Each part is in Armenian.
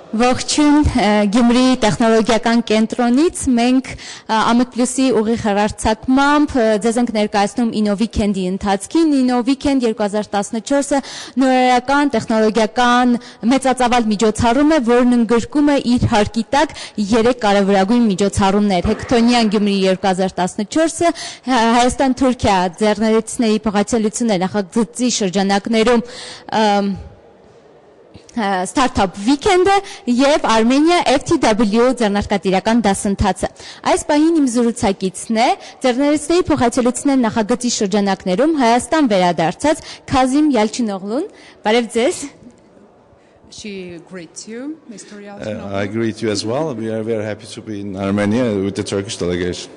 Ողջույն Գյումրի տեխնոլոգիական կենտրոնից մենք Ամեկ+-ի ուղիղ հեռարձակմամբ ձեզ ենք ներկայացնում InnoWeekend-ի ընթացքին։ InnoWeekend 2014-ը նորարարական տեխնոլոգիական մեծածավալ միջոցառում է, որն ընդգրկում է իր հարկի տակ 3 կարևորագույն միջոցառումներ. Հեքթոնյան Գյումրի 2014-ը, Հայաստան-Թուրքիա ձեռներեցների փոխանցելիություններ նախագծի շրջանակներում Startup Weekend-ը եւ Armenia FTW ձեռնարկատիրական դասընթացը։ Այս պահին իմ զրուցակիցն է ձեռներեցների փոխանցելիություններ նախագծի շրջանակներում Հայաստան վերադարձած Kazim Yalchinoglu-ն։ Բարև ձեզ։ She greets you, Mr. Yalchinoglu. I greet you as well. We are very happy to be in Armenia with the Turkish delegation.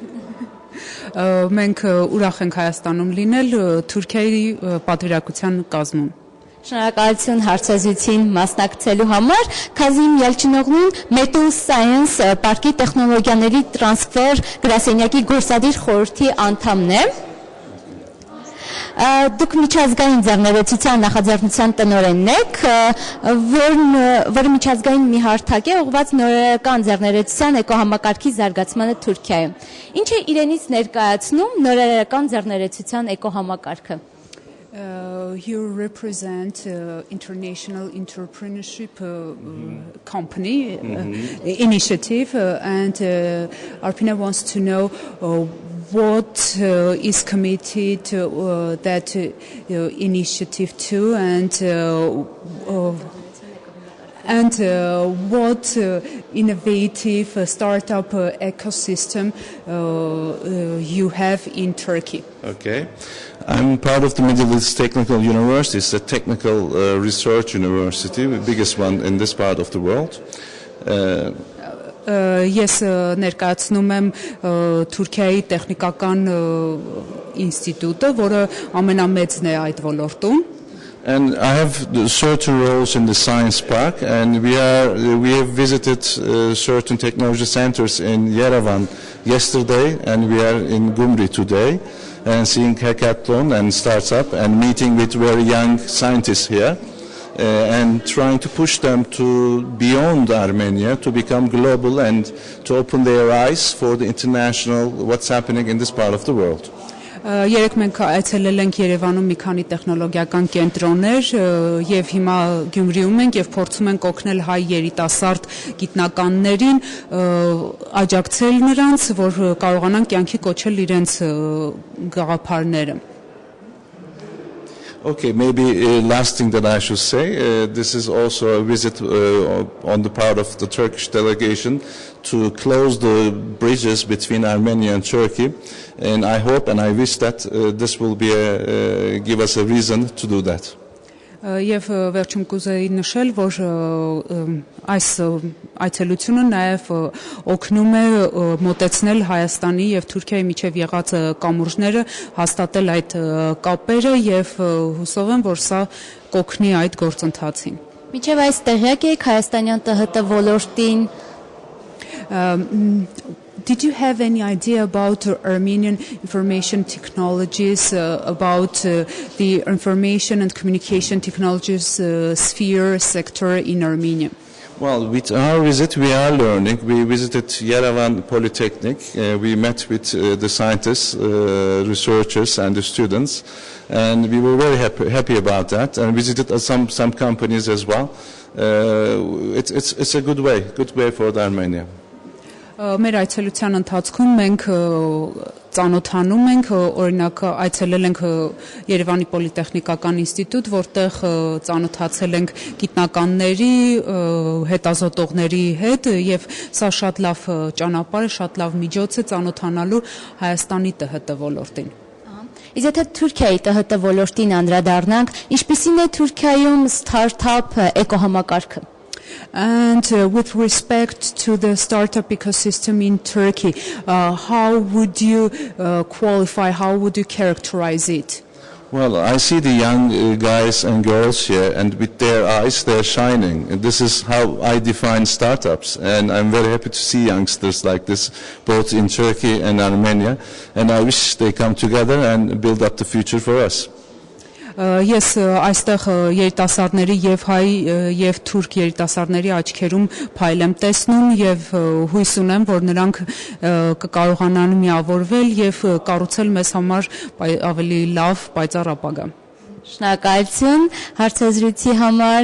Մենք ուրախ ենք Հայաստանում լինել Թուրքիայի պատվիրակության կազմում։ Շնորհակալություն հարցազրույցին մասնակցելու համար։ Kazim Yalchinoglu-ն Metal Science պարկի տեխնոլոգիաների տրանսֆեր գրասենյակի գործադիր խորհրդի անդամն է։ Դուք միջազգային ձեռներեցության նախաձեռնության տնօրենն եք, որը միջազգային մի հարթակ է ուղղված նորարարական ձեռներեցության էկոհամակարգի զարգացմանը Թուրքիայում։ Ինչ է իրենից ներկայացնում նորարարական ձեռներեցության էկոհամակարգը։ You represent international entrepreneurship company initiative, and Arpina wants to know what is committed that initiative to, and what innovative startup ecosystem you have in Turkey. Okay. I'm part of the Middle East Technical University. It's a technical research university, the biggest one in this part of the world. Ես ներկայացնում եմ Թուրքիայի տեխնիկական ինստիտուտը, որը ամենամեծն է այդ ոլորտում։ And I have certain roles in the science park, and we have visited certain technology centers in Yerevan yesterday, and we are in Gyumri today, and seeing hackathon and startup and meeting with very young scientists here, and trying to push them to beyond Armenia, to become global and to open their eyes for the international what's happening in this part of the world. Երեք մենք այցելել ենք Երևանում մի քանի տեխնոլոգիական կենտրոններ եւ հիմա Գյումրիում ենք եւ փորձում ենք օգնել հայ երիտասարդ գիտնականներին աջակցել նրանց, որ կարողանան կյանքի կոչել իրենց գաղափարները։ Okay, maybe last thing that I should say, this is also a visit on the part of the Turkish delegation to close the bridges between Armenia and Turkey, and I hope and I wish that this will be give us a reason to do that. Եվ վերջում կուզեի նշել, որ այս այցելությունը նաև օգնում է մոտեցնել Հայաստանի եւ Թուրքիայի միջև եղած կամուրջները, հաստատել այդ կապերը եւ հուսով եմ, որ սա կօգնի այդ գործընթացին։ Միջև այս տեղյակ եք հայաստանյան ՏՀՏ ոլորտին։ Did you have any idea about Armenian information technologies, about the information and communication technologies sphere sector in Armenia? Well, with our visit, we are learning. We visited Yerevan Polytechnic. We met with the scientists, researchers, and the students, and we were very happy about that. And visited some companies as well. It's a good way for the Armenia. Մեր այցելության ընթացքում մենք ծանոթանում ենք, օրինակ այցելել ենք Երևանի պոլիտեխնիկական ինստիտուտ, որտեղ ծանոթացել ենք գիտնականների, հետազոտողների հետ եւ սա շատ լավ ճանապարհ է, շատ լավ միջոց է ծանոթանալու Հայաստանի ՏՀՏ ոլորտին։ Իսկ եթե Թուրքիայի ՏՀՏ ոլորտին անդրադառնանք, ինչպիսին է Թուրքիայում startup էկոհամակարգը։ And with respect to the startup ecosystem in Turkey, how would you qualify, how would you characterize it? Well, I see the young guys and girls here, and with their eyes, they're shining. And this is how I define startups. And I'm very happy to see youngsters like this, both in Turkey and Armenia. And I wish they come together and build up the future for us. Ես այստեղ երիտասարդների եւ հայ եւ թուրք երիտասարդների աչքերում փայլ եմ տեսնում եւ հույս ունեմ, որ նրանք կկարողանան միավորվել եւ կառուցել մեզ համար ավելի լավ պայծառ ապագա։ Շնորհակալություն հարցազրույցի համար,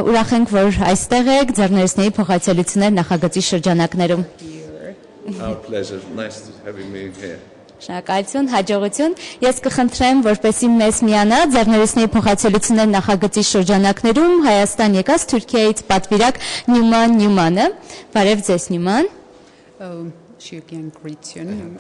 ուրախ ենք, որ այստեղ եք ձեռներեցների փոխայցելություններ նախագծի շրջանակներում։ Our pleasure. Nice to having me here. Շնորհակալություն, հաջողություն։ Ես կխնդրեմ, որպեսզի մեզ միանա ձեռներեցների փոխայցելություններ նախագծի շրջանակներում Հայաստան եկած Թուրքիայից պատվիրակ Նյուման Նյումանը։ Բարև ձեզ, Նյուման։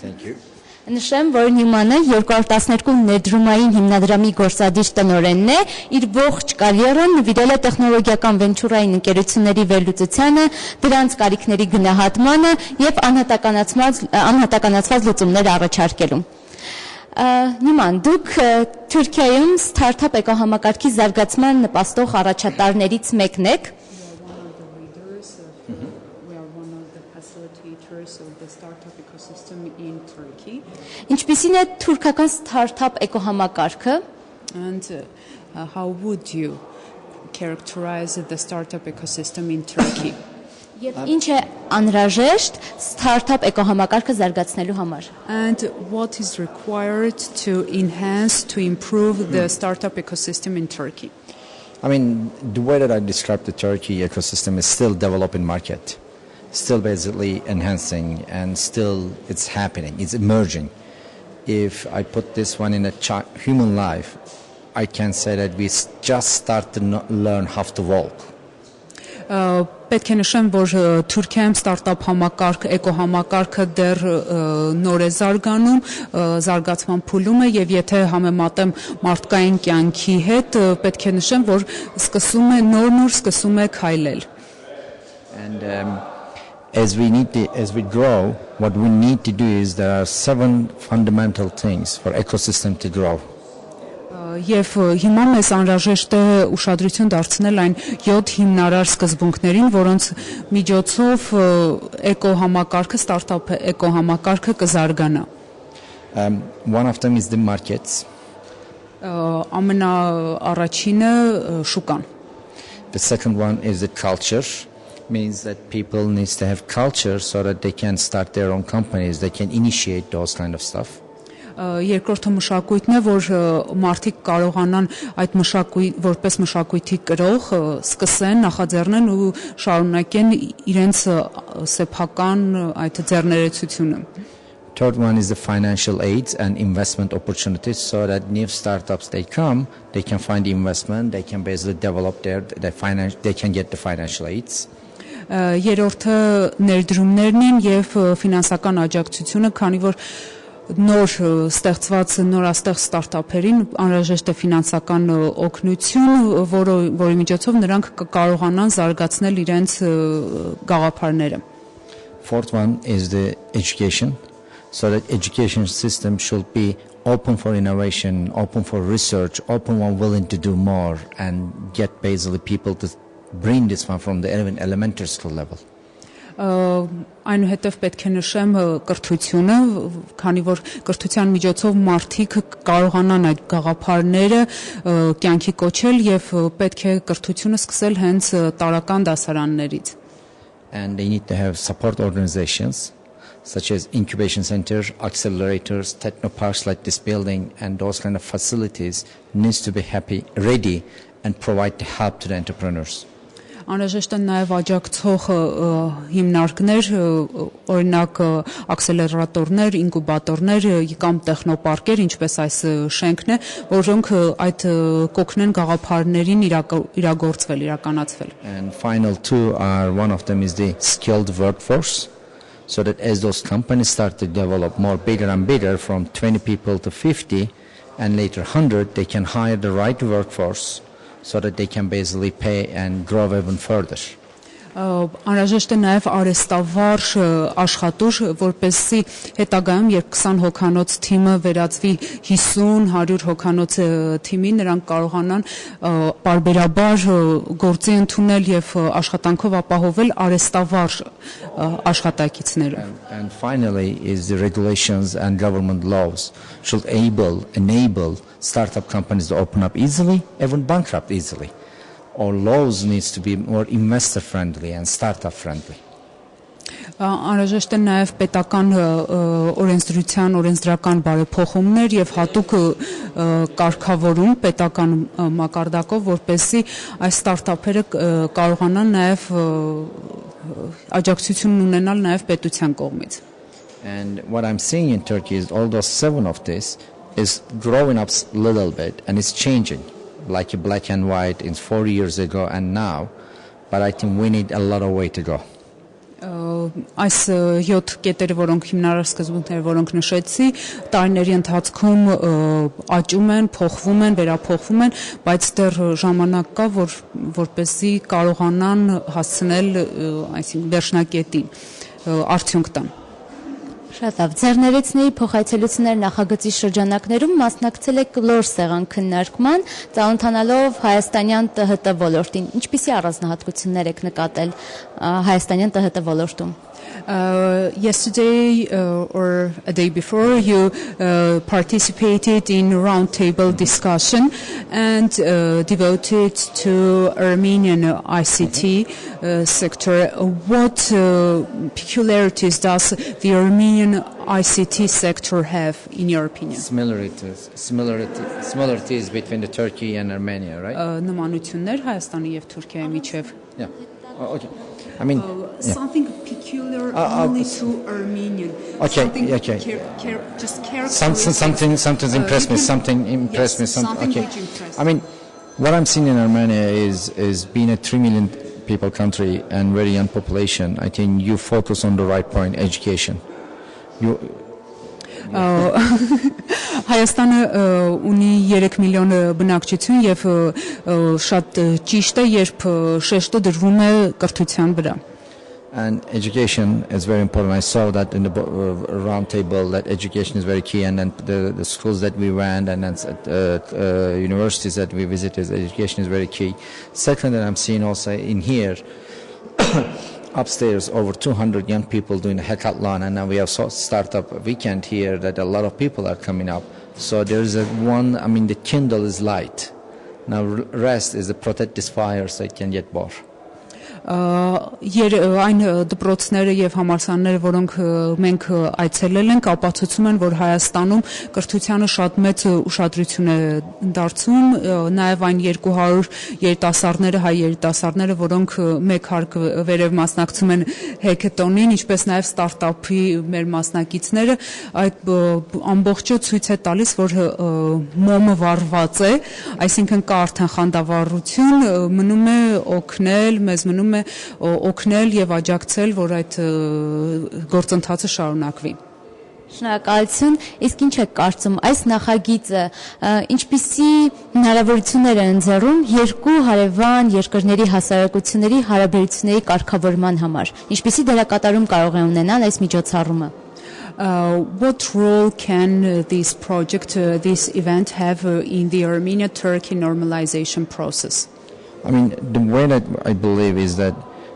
Thank you. Նշեմ, որ Նյումանը 212 ներդրումային հիմնադրամի գործադիր տնօրենն է, իր ողջ կարիերան նվիրել է տեխնոլոգիական վենչուրային ընկերությունների վերլուծությանը, դրանց կարիքների գնահատմանը եւ անհատականացված լուծումներ առաջարկելուն։ Նյման, դուք Թուրքիայում ստարտափ էկոհամակարգի զարգացման նպաստող առաջատարներից մեկն եք։ Ինչպիսին է թուրքական ստարտափ էկոհամակարգը։ And how would you characterize the startup ecosystem in Turkey? Եվ ինչ է անհրաժեշտ ստարտափ էկոհամակարգը զարգացնելու համար։ And what is required to enhance, to improve the startup ecosystem in Turkey? I mean, the way that I describe the Turkey ecosystem is still developing market, still basically enhancing, and still it's happening, it's emerging. If I put this one in a human life, I can say that we just start to learn how to walk. Պետք է նշեմ, որ Թուրքիայում ստարտափ համակարգ, էկոհամակարգը դեռ նոր է զարգանում, զարգացման փուլում է եւ եթե համեմատեմ մարդկային կյանքի հետ, պետք է նշեմ, որ նոր սկսում է քայլել։ And as we grow, what we need to do is there are 7 fundamental things for ecosystem to grow. Եվ հիմա մեզ անհրաժեշտ է ուշադրություն դարձնել այն 7 հիմնարար սկզբունքներին, որոնց միջոցով էկոհամակարգը, ստարտափ էկոհամակարգը կզարգանա։ One of them is the markets. Ամենաառաջինը շուկան։ The second one is the culture, means that people needs to have culture so that they can start their own companies, they can initiate those kind of stuff. Երկրորդը մշակույթն է, որ մարդիկ կարողանան այդ որպես մշակույթի կրող սկսեն, նախաձեռնեն ու շարունակեն իրենց սեփական այդ ձեռներեցությունը։ Third one is the financial aids and investment opportunities so that new startups they can find investment, they can basically develop they can get the financial aids. Երրորդը ներդրումներն են եւ ֆինանսական աջակցությունը, քանի որ նորաստեղծ ստարտափերին անհրաժեշտ է ֆինանսական օգնություն, որի միջոցով նրանք կկարողանան զարգացնել իրենց գաղափարները։ Fourth one is the education, so that education system should be open for innovation, open for research, open and willing to do more and get basically people to bring this one from the elementary school level. Այնուհետև պետք է նշեմ կրթությունը, քանի որ կրթության միջոցով մարդիկ կարողանան այդ գաղափարները կյանքի կոչել եւ պետք է կրթությունը սկսել հենց տարական դասարաններից։ And they need to have support organizations such as incubation centers, accelerators, technoparks like this building, and those kind of facilities needs to be ready and provide the help to the entrepreneurs. Անհրաժեշտ են նաև աջակցող հիմնարկներ, օրինակ աքսելերատորներ, ինկուբատորներ կամ տեխնոպարկեր, ինչպես այս շենքն է, որոնք այդ կօգնեն գաղափարներին իրականացվել։ And final two are, one of them is the skilled workforce, so that as those companies start to develop more bigger and bigger from 20 people to 50 and later 100, they can hire the right workforce so that they can basically pay and grow even further. Անհրաժեշտ է նաև արեստավարժ աշխատուր, որպեսզի հետագայում, երբ 20 հոգանոց թիմը վերածվի 50-100 հոգանոց թիմի, նրանք կարողանան պարբերաբար գործի ընդունել եւ աշխատանքով ապահովել արեստավարժ աշխատակիցները. And finally is the regulations and government laws should enable startup companies to open up easily, even bankrupt easily. Our laws needs to be more investor friendly and startup friendly. Անհրաժեշտ է նաև պետական օրենսդրական բարեփոխումներ եւ հատուկ կարգավորում պետական մակարդակով, որպեսզի այս ստարտափերը կարողանան նաև աջակցություն ունենալ նաև պետության կողմից. And what I'm seeing in Turkey is although 7 of this is growing up a little bit and it's changing like a black and white in 4 years ago and now, but I think we need a lot of way to go. Այս 7 կետերը, որոնք հիմնարար սկզբունքները, որոնք նշեցի, տարիների ընթացքում աճում են, փոխվում են, վերափոխվում են, բայց դեռ ժամանակ կա, որպեսզի կարողանան հասցնել, այսինքն վերջնակետին, արդյունք տան. Շատ լավ, ձեռներեցների փոխայցելություններ նախագծի շրջանակներում մասնակցել եք կլոր սեղան քննարկման, ծանոթանալով հայաստանյան ՏՀՏ ոլորտին. Ինչպիսի առանձնահատկություններ եք նկատել հայաստանյան ՏՀՏ ոլորտում? Yesterday or a day before, you participated in a roundtable discussion and devoted to Armenian ICT sector. What peculiarities does the Armenian ICT sector have, in your opinion? Similarities between the Turkey and Armenia, right? Նմանություններ Հայաստանի եւ Թուրքիայի միջև. Yeah. Okay. I mean, something peculiar only to Armenian. Okay, something okay. Just characteristic. Something impressed me. Something impressed me. Something Okay. which impressed. I mean, what I'm seeing in Armenia is being a 3 million people country and very young population. I think you focus on the right point, education. Հայաստանը ունի 3 միլիոն բնակչություն եւ շատ ճիշտ է, երբ շեշտը դրվում է կրթության վրա. And education is very important. I saw that in the round table that education is very key, and then the schools that we went and then universities that we visited, education is very key. Second, that I'm seeing also in here, upstairs over 200 young people doing a hackathon, and now we have startup weekend here that a lot of people are coming up. So there's the Kindle is light. Now rest is to protect this fire so it can get more. Այն դպրոցները եւ համալսարանները, որոնք մենք այցելել ենք, ապացուցում են, որ Հայաստանում կրթությանը շատ մեծ ուշադրություն է դարձում, նաեւ այն 200 երիտասարդները, հայ երիտասարդները, որոնք մեկ հարկ վերև մասնակցում են հեքեթոնին, ինչպես նաեւ ստարտափի մեր մասնակիցները, այդ ամբողջը ցույց է տալիս, որ մոմը վառված է, այսինքն կա արդեն խանդավառություն, մնում է օգնել, մեզ մնում օգնել եւ աջակցել, որ այդ գործընթացը շարունակվի. Շնորհակալություն, իսկ ինչ եք կարծում, այս նախագիծը ինչպիսի հնարավորություններ է ընձեռում երկու հարևան երկրների հասարակությունների հարաբերությունների կարգավորման համար, ինչպիսի դերակատարում կարող է ունենալ այս միջոցառումը? What role can this project, this event have in the Armenia-Turkey normalization process? I mean, the way that I believe is that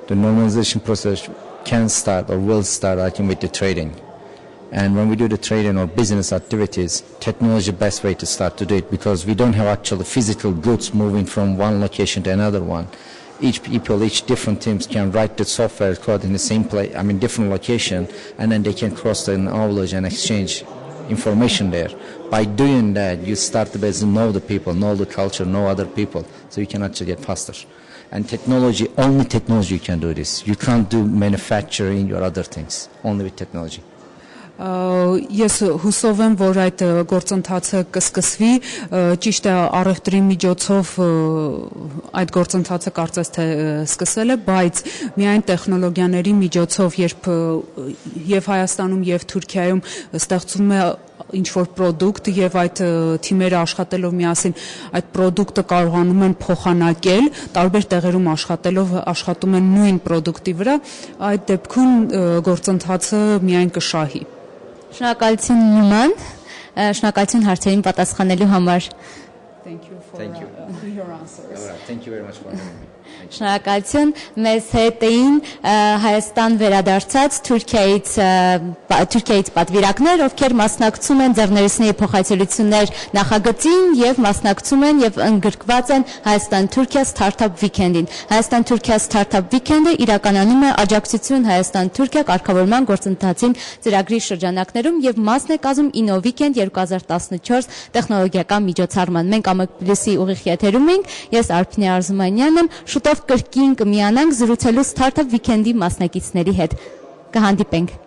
the normalization process can start or will start, I think, with the trading. And when we do the trading or business activities, technology is the best way to start to do it, because we don't have actually physical goods moving from one location to another one. Each different teams can write the software code in the same place, different location, and then they can cross the knowledge and exchange information there. By doing that, you start to basically know the people, know the culture, know other people, so you can actually get faster. And technology, only technology can do this. You can't do manufacturing or other things, only with technology. Ես հուսով եմ, որ այդ գործընթացը կսկսվի, ճիշտ է առևտրի միջոցով այդ գործընթացը կարծես թե սկսել է, բայց միայն տեխնոլոգիաների միջոցով, երբ եւ Հայաստանում եւ Թուրքիայում ստեղծում է ինչ-որ պրոդուկտ եւ այդ թիմերը աշխատելով միասին այդ պրոդուկտը կարողանում են փոխանակել, տարբեր տեղերում աշխատում են նույն պրոդուկտի վրա, այդ դեպքում գործընթացը միայն կշահի։ Շնորհակալություն Նուման, շնորհակալություն հարցերին պատասխանելու համար։ Thank you for Thank you. your answers. Thank you very much for having me. Շնորհակալություն մեզ հետ էին Հայաստան վերադարձած Թուրքիայից պատվիրակներ, ովքեր մասնակցում են ձեռներեցների փոխայցելություններ նախագծին եւ մասնակցում են եւ ընդգրկված են Հայաստան-Թուրքիա Startup Weekend-ին։ Հայաստան-Թուրքիա Startup Weekend-ը իրականանում է աջակցություն Հայաստան-Թուրքիա կարգավորման գործընթացին ծրագրի շրջանակներում եւ մասն է կազմում InnoWeekend 2014 տեխնոլոգիական միջոցառման։ Մենք AMEC+-ի ուղիղ եթերում ենք, ես Արփինե Արզումանյանն եմ, շուտով կրկին կմիանանք զրուցելու Startup Weekend-ի մասնակիցների հետ։ Կհանդիպենք։